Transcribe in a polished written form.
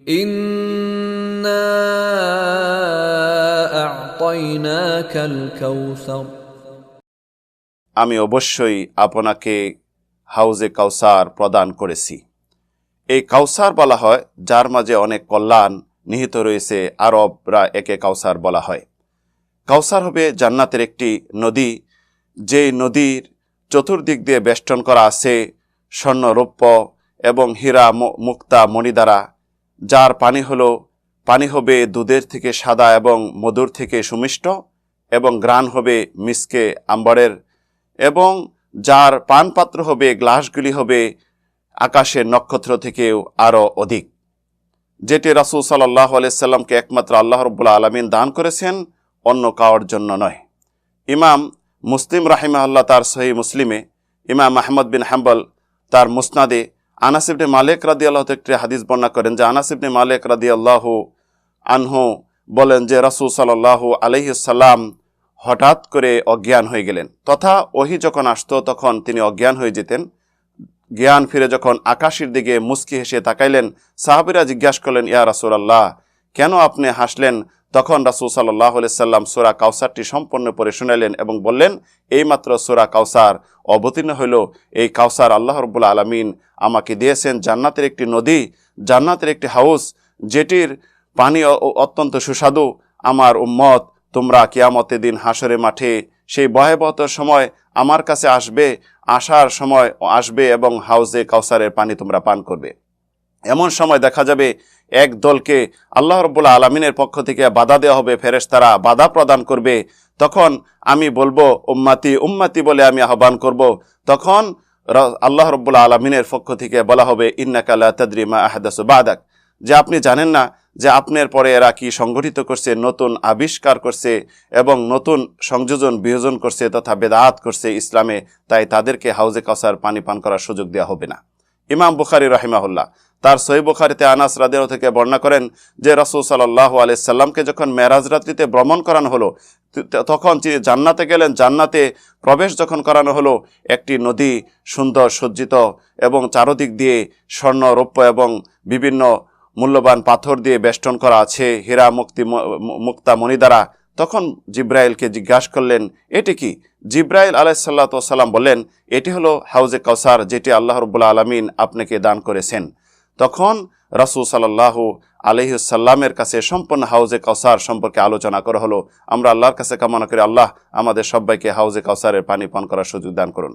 ইন্না আ'তাইনাকাল কাউসার, আমি অবশ্যই আপনাকে হাউজে কাউসার প্রদান করেছি। এই কাউসার বলা হয় যার মাঝে অনেক কল্যাণ নিহিত রয়েছে, আরবরা একে কাউসার বলা হয়। কাউসার হবে জান্নাতের একটি নদী, যেই নদীর চতুর্দিক দিয়ে বেষ্টন করা আছে স্বর্ণ, রৌপ্য এবং হীরা, মুক্তা, মণি দ্বারা, যার পানি হবে দুধের থেকে সাদা এবং মধুর থেকে সুমিষ্ট, এবং গ্রাণ হবে মিসকে আম্বরের, এবং যার পানপাত্র হবে, গ্লাসগুলি হবে আকাশের নক্ষত্র থেকেও আরও অধিক, যেটি রাসূল সাল্লাল্লাহু আলাইহি সাল্লামকে একমাত্র আল্লাহ রাব্বুল আলামিন দান করেছেন, অন্য কারোর জন্য নয়। ইমাম মুসলিম রাহিমাহুল্লাহ তার সহিহ মুসলিমে, ইমাম আহমদ বিন হাম্বল তার মুসনাদে আনাস ইবনে মালিক রাদিয়াল্লাহু তাআলা একটি হাদিস বর্ণনা করেন যে আনাস ইবনে মালিক রাদিয়াল্লাহু আনহু বলেন যে রাসূল সাল্লাল্লাহু আলাইহি সাল্লাম হঠাৎ করে অজ্ঞান হয়ে গেলেন, তথা ওহী যখন আসতো তখন তিনি অজ্ঞান হয়ে যেতেন। জ্ঞান ফিরে যখন আকাশের দিকে মুস্কি হেসে তাকাইলেন, সাহাবীরা জিজ্ঞাসা করলেন, ইয়া রাসূলুল্লাহ, কেন আপনি হাসলেন? তখন রাসূল সাল্লাল্লাহু আলাইহি সাল্লাম সূরা কাউসারটি সম্পূর্ণ পড়ে শোনালেন এবং বললেন, এইমাত্র সূরা কাউসার অবতীর্ণ হইল। এই কাউসার আল্লাহ রাব্বুল আলামিন আমাকে দিয়েছেন জান্নাতের একটি নদী, জান্নাতের একটি হাউস, যেটির পানি অত্যন্ত সুস্বাদু। আমার উম্মত, তোমরা কিয়ামতের দিন হাসরে মাঠে সেই ভয়াবহতার সময় আমার কাছে আসার সময় আসবে এবং হাউজে কাউসারের পানি তোমরা পান করবে। এমন সময় দেখা যাবে এক দলকে আল্লাহ রাব্বুল আলামিনের পক্ষ থেকে বাধা দেওয়া হবে, ফেরেশতারা বাধা প্রদান করবে। তখন আমি বলবো উম্মতি উম্মতি বলে আমি আহ্বান করব। তখন আল্লাহ রাব্বুল আলামিনের পক্ষ থেকে বলা হবে, ইন্নাকা লা তাদরি মা আহদাসু বাদাক, যে আপনি জানেন না যে আপনার পরে এরা কি সংগঠিত করছে, নতুন আবিষ্কার করছে এবং নতুন সংযোজন বিয়োজন করছে তথা বেদাত করছে ইসলামে, তাই তাদেরকে হাউজে কাউসার পানি পান করার সুযোগ দেওয়া হবে না। ইমাম বুখারী রাহিমাহুল্লাহ তার সহিহ বুখারীতে আনাস রাদিয়াল্লাহু থেকে বর্ণনা করেন যে রাসূল সাল্লাল্লাহু আলাইহি সাল্লামকে যখন মেরাজ রাত্রিতে ভ্রমণ করানো হলো, তখন তিনি জান্নাতে গেলেন। জান্নাতে প্রবেশ যখন করানো হলো, একটি নদী সুন্দর সজ্জিত এবং চারদিক দিয়ে স্বর্ণ, রৌপ্য এবং বিভিন্ন মূল্যবান পাথর দিয়ে বেষ্টন করা আছে, হীরা, মুক্তা, মণি দ্বারা। তখন জিব্রাইলকে জিজ্ঞাসা করলেন, এটি কি? জিব্রাইল আলাইহিস সালাতু ওয়াস সালাম বললেন, এটি হলো হাউজে কাউসার, যেটি আল্লাহ রাব্বুল আলামিন আপনাকে দান করেছেন। তখন রাসূল সাল্লাল্লাহু আলাইহি সাল্লামের কাছে সম্পূর্ণ হাউজে কাউসার সম্পর্কে আলোচনা করা হলো। আমরা আল্লাহর কাছে কামনা করি, আল্লাহ আমাদের সবাইকে হাউজে কাউসারের পানি পান করার সুযোগ দান করুন।